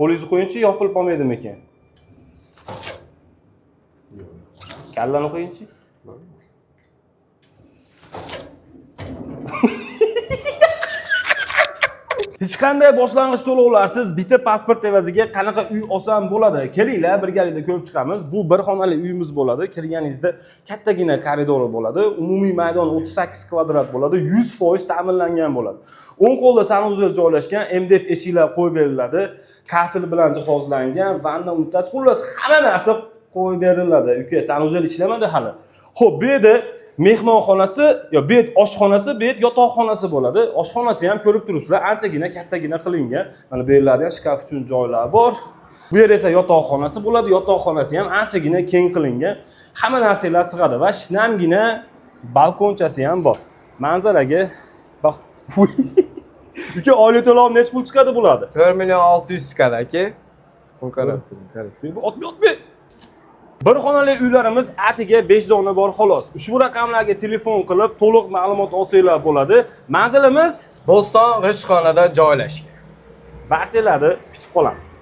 Qo'lingizni qo'yingchi, yopilib qolmaydimi ekan? Kallani qo'yingchi. Hech qanday boshlang'ich to'lovlarsiz bitta pasport evaziga qanaqa uy olsam bo'ladi? Kelinglar, birgalikda ko'rib chiqamiz. Bu bir xonali uyimiz bo'ladi. Kirganingizda kattagina koridori bo'ladi. Umumiy maydon 38 kvadrat bo'ladi. 100% ta'minlangan bo'ladi. O'ng qo'lda sanuzel joylashgan, MDF eshiklar qo'yib beriladi. Kafel bilan jihozlangan, vanna unitaz, xullas hamma narsa qo'yib beriladi. Uka, sanuzel ishlamadi hali. Xo'p, bu yerda mehmonxonasi, bu yer oshxonasi, bu yer yotoqxonasi bo'ladi. Oshxonasi ham ko'rib turibsizlar, anchagina kattagina qilingan. Mana bu yerlarda ham shkaf uchun joylar bor. Bu yer esa yotoqxonasi bo'ladi. Yotoqxonasi ham anchagina keng qilingan. Hamma narsalar sig'adi va shinamgina balkonchasi ham bor. Manzaraga baq. Uka, oylik to'lov necha pul chiqadi bo'ladi? 4.600.000 chiqadi aka. Qo'l qarab turing, qarab. Otmi. Bir xonali uylarimiz atiga 5 dona bor xolos. Ushbu raqamlarga telefon qilib to'liq ma'lumot olsanglar bo'ladi. Manzilimiz Bo'ston G'ishtxonada joylashgan. barchalarni kutib qolamiz.